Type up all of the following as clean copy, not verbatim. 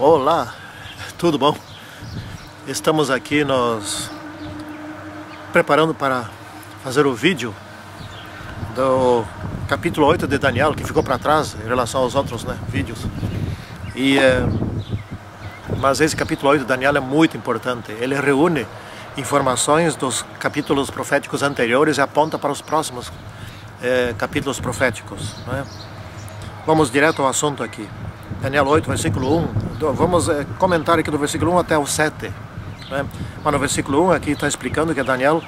Olá, tudo bom? Estamos aqui nos preparando para fazer o vídeo do capítulo 8 de Daniel, que ficou para trás em relação aos outros vídeos. Mas esse capítulo 8 de Daniel é muito importante. Ele reúne informações dos capítulos proféticos anteriores e aponta para os próximos capítulos proféticos, né? Vamos direto ao assunto aqui. Daniel 8, versículo 1. Vamos comentar aqui do versículo 1 até o 7. Né? Mas no versículo 1 aqui está explicando que Daniel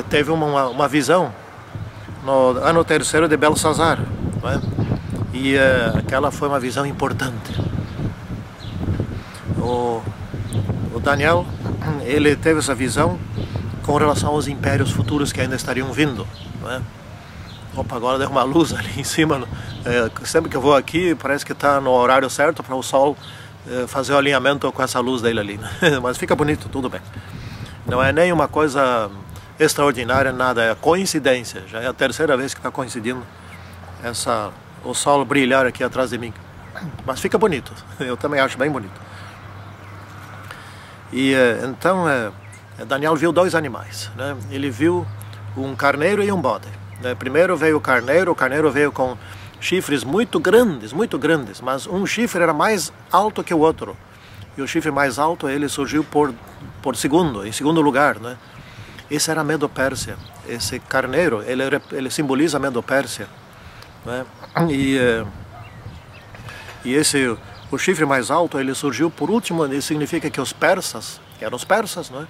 teve uma visão no ano terceiro de Belsazar. Né? E aquela foi uma visão importante. O Daniel, ele teve essa visão com relação aos impérios futuros que ainda estariam vindo. Né? Opa, agora deu uma luz ali em cima. Sempre que eu vou aqui, parece que está no horário certo para o sol fazer o alinhamento com essa luz dele ali. Né? Mas fica bonito, tudo bem. Não é nem uma coisa extraordinária, nada, é coincidência. Já é a terceira vez que está coincidindo o sol brilhar aqui atrás de mim. Mas fica bonito, eu também acho bem bonito. E então Daniel viu dois animais, né? Ele viu um carneiro e um bode. Primeiro veio o carneiro veio com chifres muito grandes, mas um chifre era mais alto que o outro. E o chifre mais alto, ele surgiu em segundo lugar, né? Esse era a Medo-Pérsia. Esse carneiro, ele simboliza a Medo-Pérsia, né? O chifre mais alto, ele surgiu por último, isso significa que os persas, que eram os persas, né?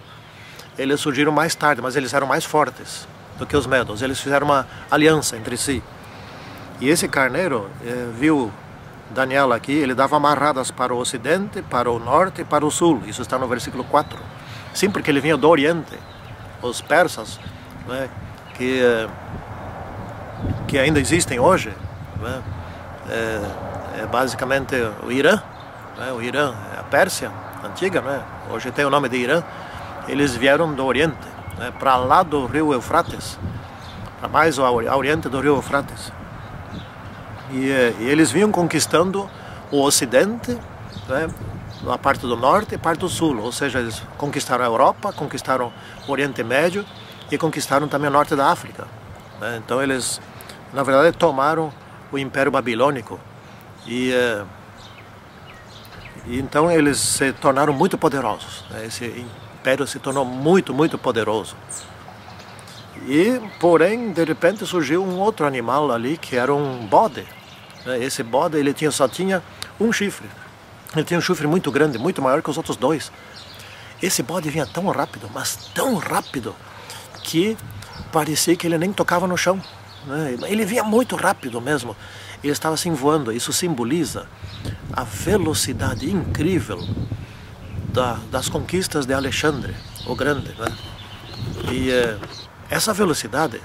Eles surgiram mais tarde, mas eles eram mais fortes do que os medos. Eles fizeram uma aliança entre si. E esse carneiro viu Daniel aqui, ele dava amarradas para o ocidente, para o norte e para o sul. Isso está no versículo 4. Sim, porque ele vinha do oriente. Os persas, né, que ainda existem hoje, né, basicamente o Irã, né, a Pérsia antiga, né, hoje tem o nome de Irã. Eles vieram do oriente, né, para lá do rio Eufrates, para mais ao oriente do rio Eufrates. E eles vinham conquistando o ocidente, né, a parte do norte e a parte do sul. Ou seja, eles conquistaram a Europa, conquistaram o Oriente Médio e conquistaram também o norte da África. Né? Então eles, na verdade, tomaram o Império Babilônico. E então eles se tornaram muito poderosos. Né? Esse império se tornou muito, muito poderoso. E, porém, de repente surgiu um outro animal ali, que era um bode. Esse bode, ele só tinha um chifre. Ele tinha um chifre muito grande, muito maior que os outros dois. Esse bode vinha tão rápido, mas tão rápido, que parecia que ele nem tocava no chão. Ele vinha muito rápido mesmo. Ele estava assim voando. Isso simboliza a velocidade incrível das conquistas de Alexandre, o Grande. Né? E essa velocidade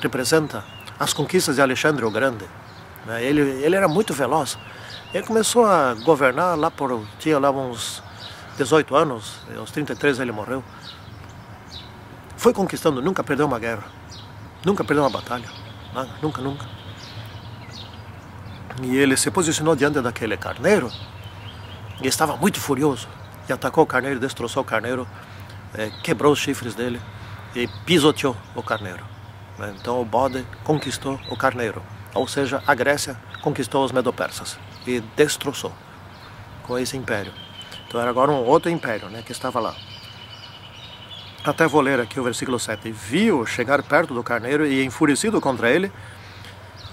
representa as conquistas de Alexandre o Grande. Ele era muito veloz. Ele começou a governar tinha lá uns 18 anos, aos 33 ele morreu. Foi conquistando, nunca perdeu uma guerra, nunca perdeu uma batalha, nunca. E ele se posicionou diante daquele carneiro e estava muito furioso. E atacou o carneiro, destroçou o carneiro, quebrou os chifres dele e pisoteou o carneiro. Então o bode conquistou o carneiro. Ou seja, a Grécia conquistou os medo-persas e destroçou com esse império. Então era agora um outro império, né, que estava lá. Até vou ler aqui o versículo 7. Viu chegar perto do carneiro e, enfurecido contra ele,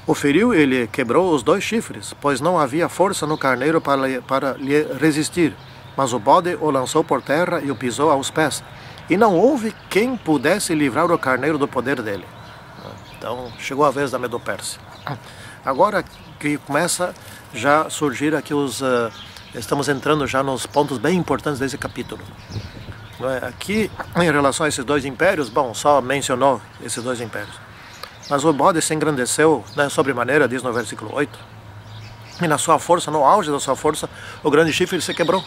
o feriu e lhe quebrou os dois chifres, pois não havia força no carneiro para lhe resistir. Mas o bode o lançou por terra e o pisou aos pés. E não houve quem pudesse livrar o carneiro do poder dele. Então chegou a vez da Medo-Pérsia. Agora que começa já a surgir aqui estamos entrando já nos pontos bem importantes desse capítulo. Aqui, em relação a esses dois impérios, só mencionou esses dois impérios. Mas o bode se engrandeceu, sobremaneira, diz no versículo 8. E na sua força, no auge da sua força, o grande chifre se quebrou.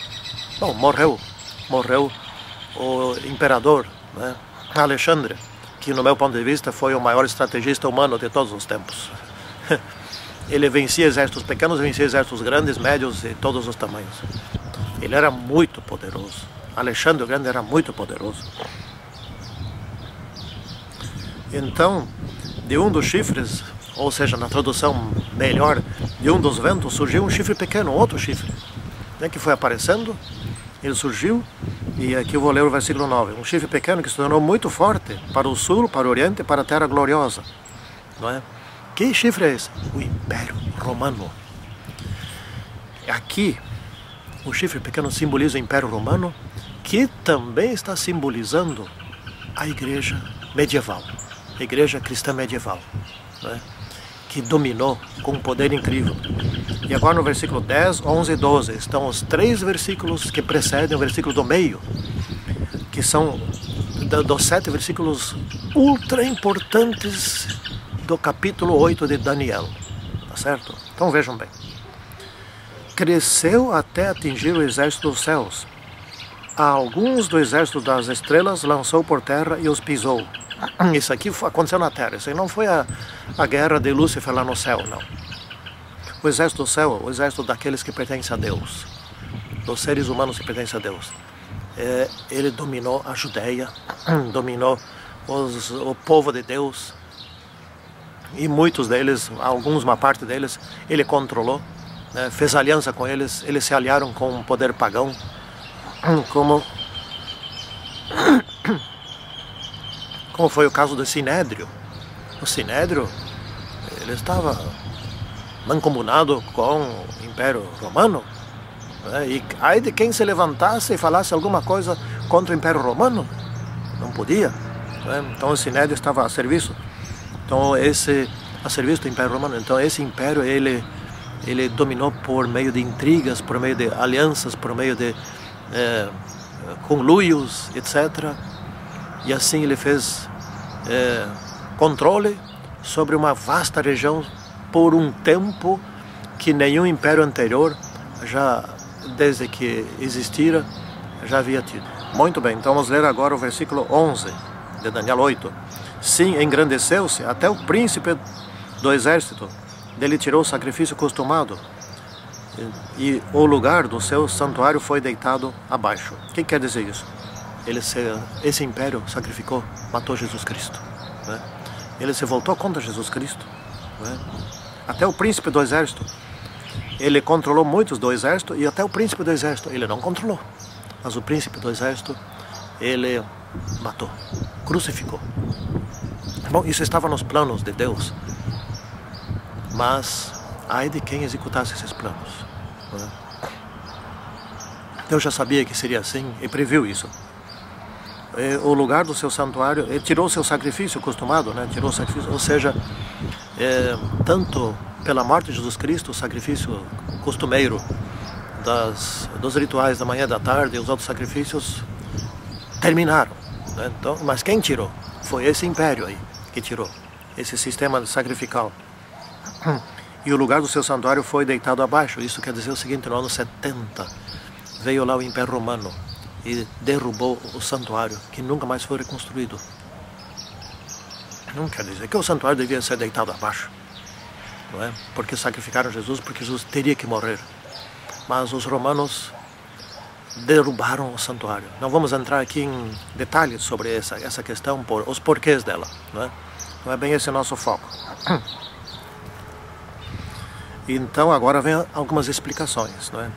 Morreu o imperador, né, Alexandre, que no meu ponto de vista foi o maior estrategista humano de todos os tempos. Ele vencia exércitos pequenos, vencia exércitos grandes, médios e todos os tamanhos. Ele era muito poderoso. Alexandre o Grande era muito poderoso. Então, de um dos chifres, ou seja, na tradução melhor, de um dos ventos surgiu um chifre pequeno, outro chifre, né, que foi aparecendo, ele surgiu, e aqui eu vou ler o versículo 9. Um chifre pequeno que se tornou muito forte para o sul, para o oriente, para a terra gloriosa. Não é? Que chifre é esse? O Império Romano. Aqui, o chifre pequeno simboliza o Império Romano, que também está simbolizando a igreja medieval, a igreja cristã medieval, né? Que dominou com um poder incrível. E agora no versículo 10, 11 e 12 estão os 3 versículos que precedem o versículo do meio, que são dos 7 versículos ultra importantes do capítulo 8 de Daniel, tá certo? Então vejam bem. Cresceu até atingir o exército dos céus. A alguns do exército das estrelas lançou por terra e os pisou. Isso aqui aconteceu na terra. Isso aí não foi a guerra de Lúcifer lá no céu, não. O exército do céu, o exército daqueles que pertencem a Deus, dos seres humanos que pertencem a Deus. Ele dominou a Judéia, dominou o povo de Deus, e muitos deles, alguns, uma parte deles, ele controlou, né, fez aliança com eles, eles se aliaram com o poder pagão, como foi o caso do Sinédrio. O Sinédrio, ele estava mancomunado com o Império Romano, né? E aí de quem se levantasse e falasse alguma coisa contra o Império Romano, não podia, né? Então o Sinédrio estava a serviço, então a serviço do Império Romano. Então esse império ele dominou por meio de intrigas, por meio de alianças, por meio de conluios, etc. E assim ele fez controle sobre uma vasta região por um tempo que nenhum império anterior, já desde que existira, já havia tido. Muito bem, então vamos ler agora o versículo 11 de Daniel 8. Sim, engrandeceu-se até o príncipe do exército, dele tirou o sacrifício costumado, e o lugar do seu santuário foi deitado abaixo. O que quer dizer isso? Esse império sacrificou, matou Jesus Cristo, né? Ele se voltou contra Jesus Cristo, né? Até o príncipe do exército, ele controlou muitos do exército, e até o príncipe do exército ele não controlou, mas o príncipe do exército ele matou, crucificou. Bom, isso estava nos planos de Deus, mas ai de quem executasse esses planos, né? Deus já sabia que seria assim e previu isso. O lugar do seu santuário, ele tirou o seu sacrifício costumado, né? Tirou o sacrifício, ou seja, tanto pela morte de Jesus Cristo, o sacrifício costumeiro dos rituais da manhã e da tarde e os outros sacrifícios terminaram, né? Então, mas quem tirou? Foi esse império aí que tirou, esse sistema sacrificial. E o lugar do seu santuário foi deitado abaixo. Isso quer dizer o seguinte: no ano 70 veio lá o Império Romano e derrubou o santuário, que nunca mais foi reconstruído. Não quer dizer que o santuário devia ser deitado abaixo, não é? Porque sacrificaram Jesus, porque Jesus teria que morrer. Mas os romanos derrubaram o santuário. Não vamos entrar aqui em detalhes sobre essa questão, os porquês dela, não é? Não é bem esse o nosso foco. Então agora vem algumas explicações, não é?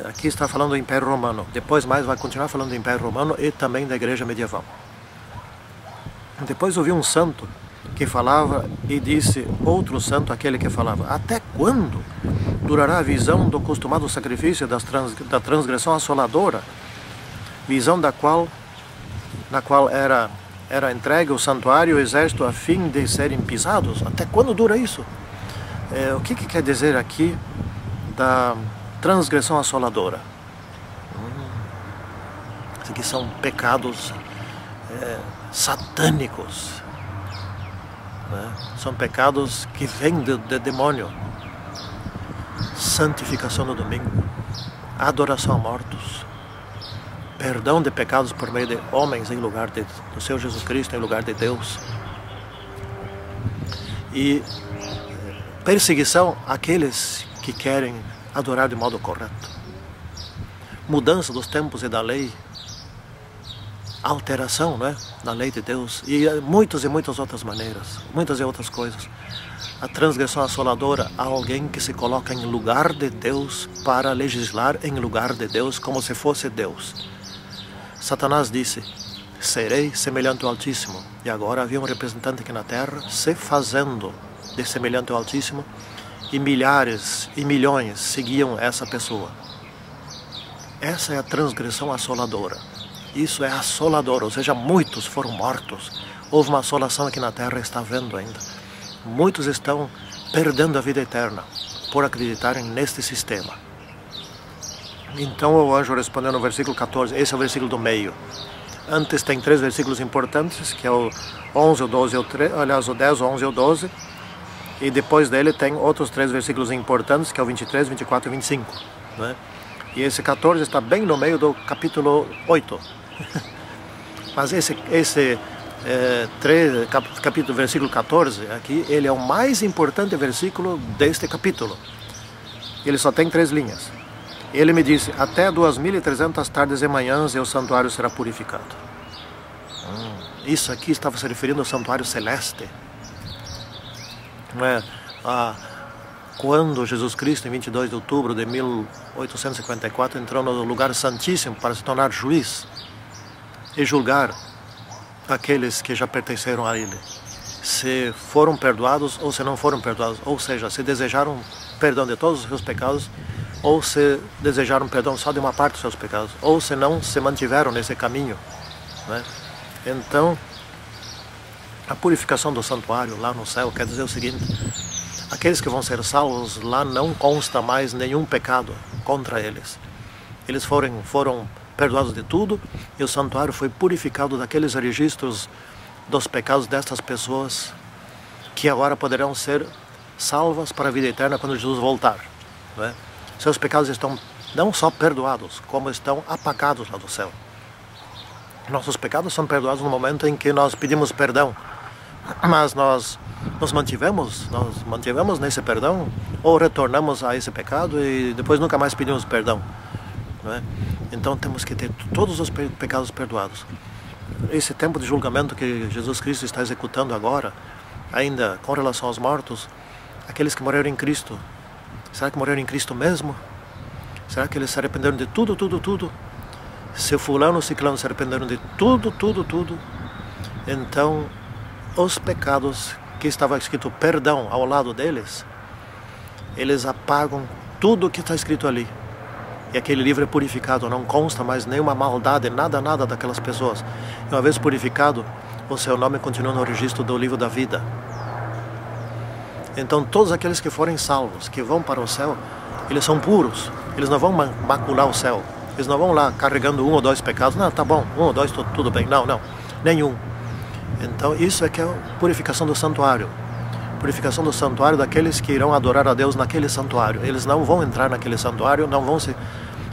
Aqui está falando do Império Romano, depois mais vai continuar falando do Império Romano e também da Igreja Medieval. Depois ouvi um santo que falava e disse outro santo, aquele que falava: até quando durará a visão do costumado sacrifício da transgressão assoladora, visão na qual era entregue o santuário e o exército a fim de serem pisados? Até quando dura isso? O que quer dizer aqui da transgressão assoladora? Isso aqui são pecados satânicos, né? São pecados que vêm do demônio. Santificação no domingo, adoração a mortos, perdão de pecados por meio de homens em lugar do Senhor Jesus Cristo, em lugar de Deus. E Perseguição àqueles que querem adorar de modo correto. Mudança dos tempos e da lei. Alteração, não é? Da lei de Deus. E muitas outras maneiras. Muitas e outras coisas. A transgressão assoladora a alguém que se coloca em lugar de Deus para legislar em lugar de Deus como se fosse Deus. Satanás disse: serei semelhante ao Altíssimo. E agora havia um representante aqui na terra se fazendo de semelhante ao Altíssimo, e milhares e milhões seguiam essa pessoa. Essa é a transgressão assoladora. Isso é assolador, ou seja, muitos foram mortos. Houve uma assolação aqui na terra, está vendo ainda. Muitos estão perdendo a vida eterna por acreditarem neste sistema. Então o anjo respondeu no versículo 14, esse é o versículo do meio. Antes tem 3 versículos importantes, que é o 11, o 12 e o 13, aliás, o 10, o 11 e o 12. E depois dele tem outros 3 versículos importantes, que é o 23, 24 e 25. Né? E esse 14 está bem no meio do capítulo 8. Mas versículo 14 aqui, ele é o mais importante versículo deste capítulo. Ele só tem 3 linhas. Ele me disse: até 2.300 tardes e manhãs e o santuário será purificado. Isso aqui estava se referindo ao santuário celeste. Não é? Quando Jesus Cristo, em 22 de outubro de 1854, entrou no lugar santíssimo para se tornar juiz e julgar aqueles que já pertenceram a Ele, se foram perdoados ou se não foram perdoados, ou seja, se desejaram perdão de todos os seus pecados, ou se desejaram perdão só de uma parte dos seus pecados, ou se não se mantiveram nesse caminho, né? Então, a purificação do santuário lá no céu quer dizer o seguinte: aqueles que vão ser salvos, lá não consta mais nenhum pecado contra eles. Eles foram perdoados de tudo, e o santuário foi purificado daqueles registros dos pecados destas pessoas, que agora poderão ser salvas para a vida eterna quando Jesus voltar, não é? Seus pecados estão não só perdoados, como estão apagados lá do céu. Nossos pecados são perdoados no momento em que nós pedimos perdão, mas nós nos mantivemos nesse perdão, ou retornamos a esse pecado e depois nunca mais pedimos perdão, não é? Então temos que ter todos os pecados perdoados. Esse tempo de julgamento que Jesus Cristo está executando agora, ainda com relação aos mortos, aqueles que morreram em Cristo, será que morreram em Cristo mesmo? Será que eles se arrependeram de tudo? Se fulano ou ciclano se arrependeram de tudo, então os pecados que estava escrito perdão ao lado deles, eles apagam tudo o que está escrito ali. E aquele livro é purificado, não consta mais nenhuma maldade, nada daquelas pessoas. E uma vez purificado, o seu nome continua no registro do livro da vida. Então todos aqueles que forem salvos, que vão para o céu, eles são puros. Eles não vão macular o céu. Eles não vão lá carregando 1 ou 2 pecados. Não, tá bom, 1 ou 2, tudo bem. Não, nenhum. Então isso é que é a purificação do santuário. Purificação do santuário daqueles que irão adorar a Deus naquele santuário. Eles não vão entrar naquele santuário, não vão se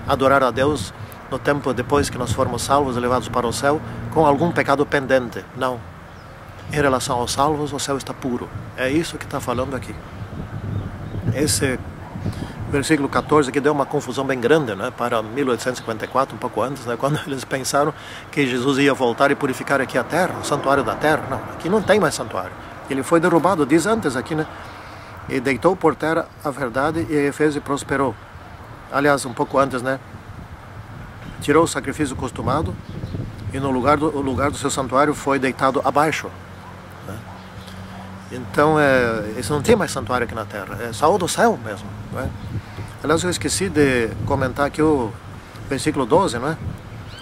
adorar a Deus no tempo depois que nós formos salvos e levados para o céu com algum pecado pendente. Não. Em relação aos salvos, o céu está puro. É isso que está falando aqui. Esse versículo 14 aqui deu uma confusão bem grande, né, para 1854, um pouco antes, né, quando eles pensaram que Jesus ia voltar e purificar aqui a terra, o santuário da terra. Não, aqui não tem mais santuário. Ele foi derrubado, diz antes aqui, né? E deitou por terra a verdade e fez e prosperou. Aliás, um pouco antes, né? Tirou o sacrifício costumado e no lugar do seu santuário foi deitado abaixo, né? Então, isso não tem mais santuário aqui na terra, é só o do céu mesmo, não é? Aliás, eu esqueci de comentar aqui o versículo 12, não é?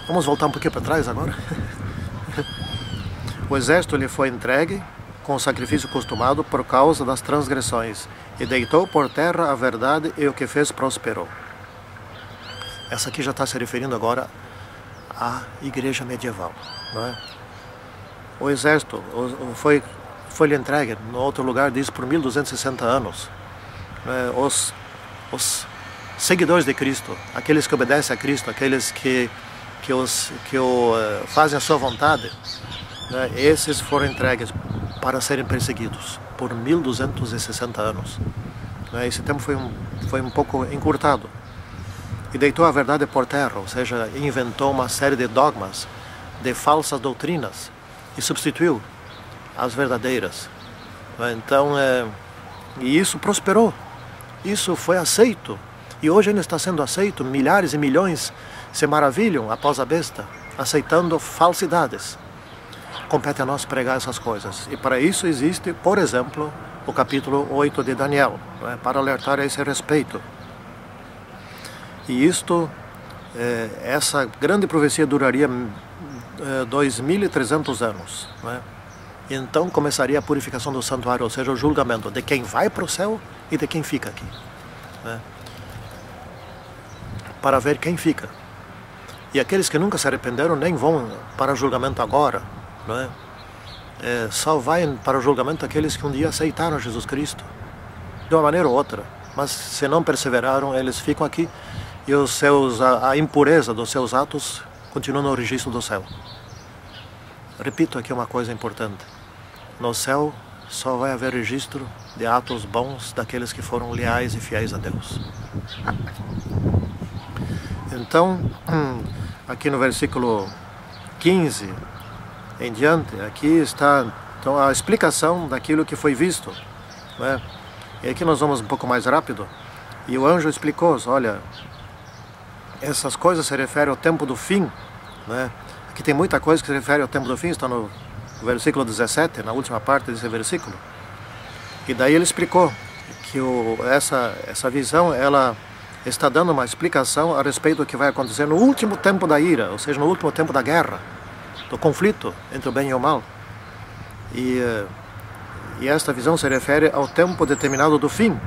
Vamos voltar um pouquinho para trás agora. O exército lhe foi entregue com o sacrifício costumado por causa das transgressões, e deitou por terra a verdade, e o que fez prosperou. Essa aqui já está se referindo agora à igreja medieval, não é? O exército foi-lhe entregue, no outro lugar diz, por 1260 anos. Os seguidores de Cristo, aqueles que obedecem a Cristo, aqueles que fazem a sua vontade, né? Esses foram entregues para serem perseguidos. por 1260 anos. Esse tempo foi um pouco encurtado. E deitou a verdade por terra, ou seja, inventou uma série de dogmas, de falsas doutrinas, e substituiu as verdadeiras. Então, e isso prosperou, isso foi aceito, e hoje ainda está sendo aceito. Milhares e milhões se maravilham após a besta, aceitando falsidades. Compete a nós pregar essas coisas, e para isso existe, por exemplo, o capítulo 8 de Daniel, para alertar a esse respeito. E isto, essa grande profecia duraria 2300 anos. Então começaria a purificação do santuário, ou seja, o julgamento de quem vai para o céu e de quem fica aqui. Para ver quem fica. E aqueles que nunca se arrependeram nem vão para o julgamento agora. Só vai para o julgamento aqueles que um dia aceitaram Jesus Cristo, de uma maneira ou outra. Mas se não perseveraram, eles ficam aqui. E a impureza dos seus atos continua no registro do céu. Repito aqui uma coisa importante. No céu só vai haver registro de atos bons daqueles que foram leais e fiéis a Deus. Então, aqui no versículo 15 em diante, aqui está então a explicação daquilo que foi visto. E aqui nós vamos um pouco mais rápido. E o anjo explicou, olha, essas coisas se referem ao tempo do fim. Aqui tem muita coisa que se refere ao tempo do fim, está no versículo 17, na última parte desse versículo. E daí ele explicou que essa visão, ela está dando uma explicação a respeito do que vai acontecer no último tempo da ira, ou seja, no último tempo da guerra, do conflito entre o bem e o mal. E esta visão se refere ao tempo determinado do fim.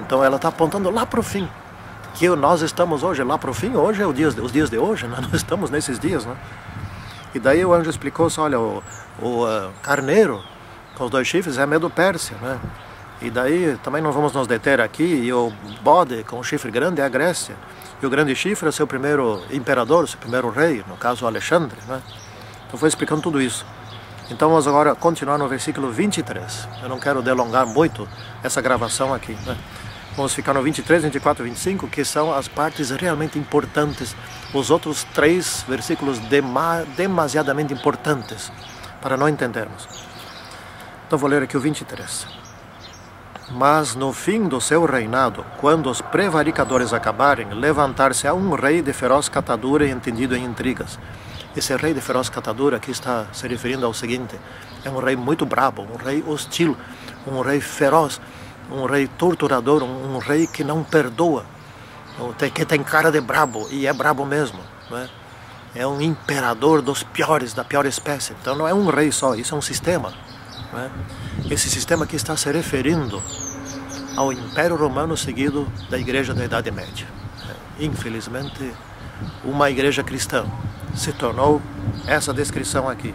Então ela está apontando lá para o fim. Que nós estamos hoje lá para o fim, hoje é os dias de hoje, nós estamos nesses dias. E daí o anjo explicou, olha, o carneiro com os 2 chifres é a Medo-Pérsia, E daí também não vamos nos deter aqui, e o bode com o chifre grande é a Grécia. E o grande chifre é seu primeiro imperador, seu primeiro rei, no caso Alexandre, Então foi explicando tudo isso. Então vamos agora continuar no versículo 23. Eu não quero delongar muito essa gravação aqui, Vamos ficar no 23, 24 e 25, que são as partes realmente importantes. Os outros 3 versículos demasiadamente importantes para não entendermos. Então vou ler aqui o 23. Mas no fim do seu reinado, quando os prevaricadores acabarem, levantar-se-á um rei de feroz catadura e entendido em intrigas. Esse rei de feroz catadura aqui está se referindo ao seguinte: é um rei muito brabo, um rei hostil, um rei feroz, um rei torturador, um rei que não perdoa, que tem cara de brabo, e é brabo mesmo. É um imperador dos piores, da pior espécie. Então não é um rei só, isso é um sistema. Esse sistema aqui está se referindo ao Império Romano seguido da Igreja da Idade Média. Infelizmente, uma igreja cristã se tornou essa descrição aqui.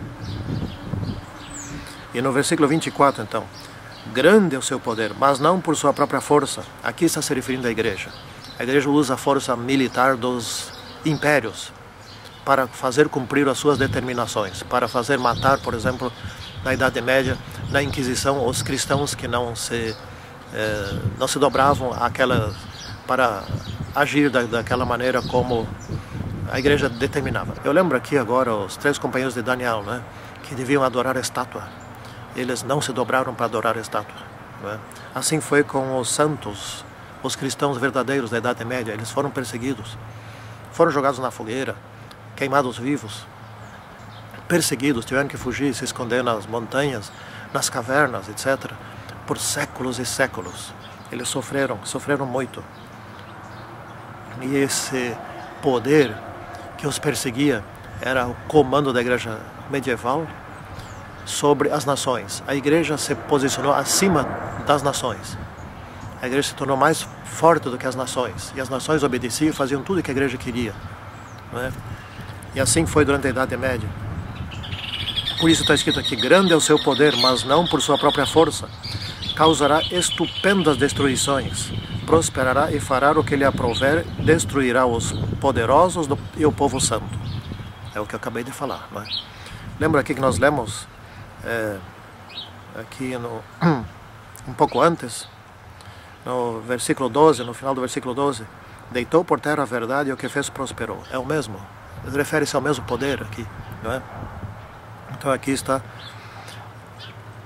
E no versículo 24, então: grande é o seu poder, mas não por sua própria força. Aqui está se referindo à igreja. A igreja usa a força militar dos impérios para fazer cumprir as suas determinações, para fazer matar, por exemplo, na Idade Média, na Inquisição, os cristãos que não se dobravam para agir daquela maneira como a igreja determinava. Eu lembro aqui agora os 3 companheiros de Daniel, que deviam adorar a estátua. Eles não se dobraram para adorar a estátua. Assim foi com os santos, os cristãos verdadeiros da Idade Média. Eles foram perseguidos, foram jogados na fogueira, queimados vivos, perseguidos, tiveram que fugir, se esconder nas montanhas, nas cavernas, etc. Por séculos e séculos. Eles sofreram muito. E esse poder que os perseguia era o comando da igreja medieval sobre as nações. A igreja se posicionou acima das nações. A igreja se tornou mais forte do que as nações. E as nações obedeciam e faziam tudo o que a igreja queria. E assim foi durante a Idade Média. Por isso está escrito aqui: grande é o seu poder, mas não por sua própria força. Causará estupendas destruições. Prosperará e fará o que lhe aprouver. Destruirá os poderosos e o povo santo. É o que eu acabei de falar. Lembra aqui que nós lemos aqui um pouco antes, no versículo 12, no final do versículo 12, deitou por terra a verdade e o que fez prosperou. É o mesmo, refere-se ao mesmo poder aqui, não é? Então aqui está,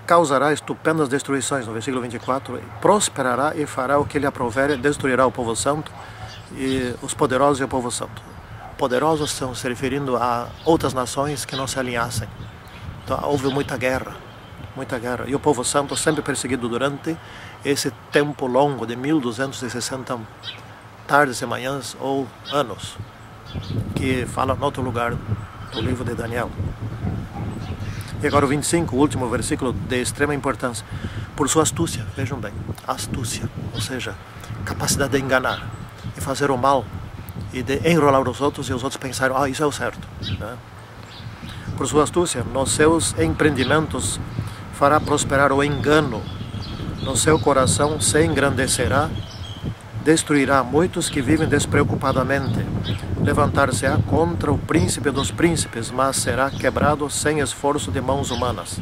causará estupendas destruições, no versículo 24, prosperará e fará o que lhe aprouver, destruirá o povo santo e os poderosos e o povo santo. Poderosos estão se referindo a outras nações que não se alinhassem. Então houve muita guerra, e o povo santo sempre perseguido durante esse tempo longo de 1260 tardes e manhãs ou anos, que fala em outro lugar do livro de Daniel. E agora o 25, o último versículo de extrema importância. Por sua astúcia, vejam bem, astúcia, ou seja, capacidade de enganar e fazer o mal e de enrolar os outros e os outros pensarem, isso é o certo, né? Por sua astúcia, nos seus empreendimentos fará prosperar o engano, no seu coração se engrandecerá, destruirá muitos que vivem despreocupadamente, levantar-se-á contra o príncipe dos príncipes, mas será quebrado sem esforço de mãos humanas.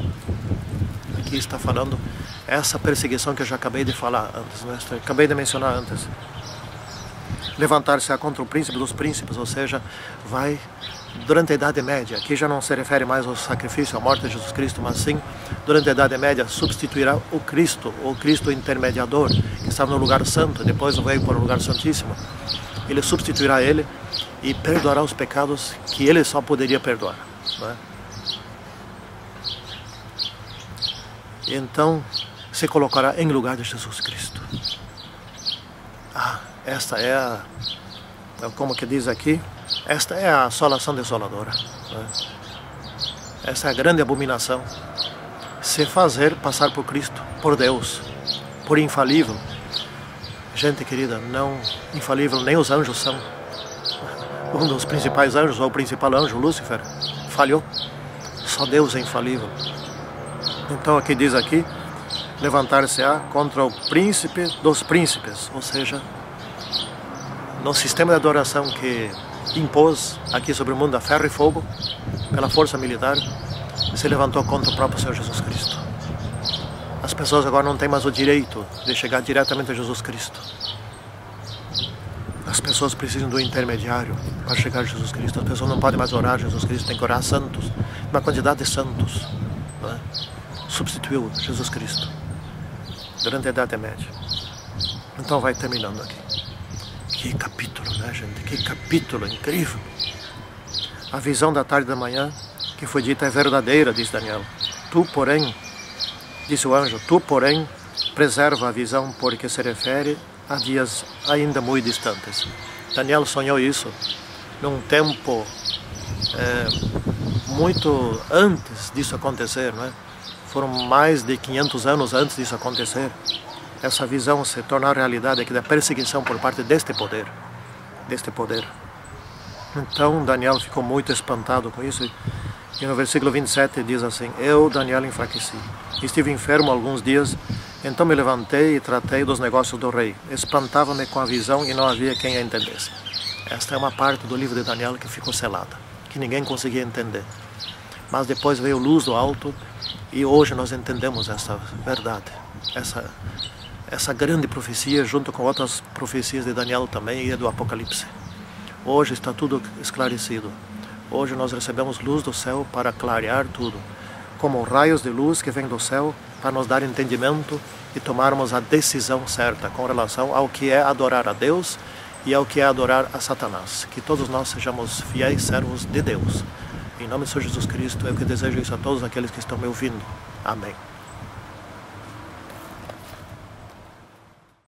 Aqui está falando essa perseguição que eu já acabei de falar antes, né? Acabei de mencionar antes. Levantar-se-á contra o príncipe dos príncipes, ou seja, vai durante a Idade Média. Aqui já não se refere mais ao sacrifício, à morte de Jesus Cristo, mas sim, durante a Idade Média, substituirá o Cristo intermediador, que estava no lugar santo, depois veio para o lugar santíssimo. Ele substituirá ele e perdoará os pecados que ele só poderia perdoar, né? Então, se colocará em lugar de Jesus Cristo. Esta é como que diz aqui, esta é a assolação desoladora, né? Essa é a grande abominação. Se fazer passar por Cristo, por Deus, por infalível. Gente querida, não infalível, nem os anjos são. Um dos principais anjos, ou o principal anjo, Lúcifer, falhou. Só Deus é infalível. Então aqui diz aqui, levantar-se-á contra o príncipe dos príncipes, ou seja, no sistema de adoração que impôs aqui sobre o mundo a ferro e fogo, pela força militar, se levantou contra o próprio Senhor Jesus Cristo. As pessoas agora não têm mais o direito de chegar diretamente a Jesus Cristo. As pessoas precisam do intermediário para chegar a Jesus Cristo. As pessoas não podem mais orar a Jesus Cristo, tem que orar a santos, uma quantidade de santos, né? Substituiu Jesus Cristo durante a Idade Média. Então vai terminando aqui. Que capítulo, né, gente? Que capítulo incrível! A visão da tarde e da manhã que foi dita é verdadeira, diz Daniel. Tu, porém, disse o anjo, tu, porém, preserva a visão, porque se refere a dias ainda muito distantes. Daniel sonhou isso num tempo muito antes disso acontecer, não é? Foram mais de 500 anos antes disso acontecer. Essa visão se tornar realidade aqui da perseguição por parte deste poder. Então Daniel ficou muito espantado com isso. E no versículo 27 diz assim, eu, Daniel, enfraqueci. Estive enfermo alguns dias, então me levantei e tratei dos negócios do rei. Espantava-me com a visão e não havia quem a entendesse. Esta é uma parte do livro de Daniel que ficou selada, que ninguém conseguia entender. Mas depois veio luz do alto e hoje nós entendemos essa verdade, essa grande profecia junto com outras profecias de Daniel também e do Apocalipse. Hoje está tudo esclarecido. Hoje nós recebemos luz do céu para clarear tudo, como raios de luz que vêm do céu para nos dar entendimento e tomarmos a decisão certa com relação ao que é adorar a Deus e ao que é adorar a Satanás. Que todos nós sejamos fiéis servos de Deus. Em nome de Senhor Jesus Cristo, eu que desejo isso a todos aqueles que estão me ouvindo. Amém.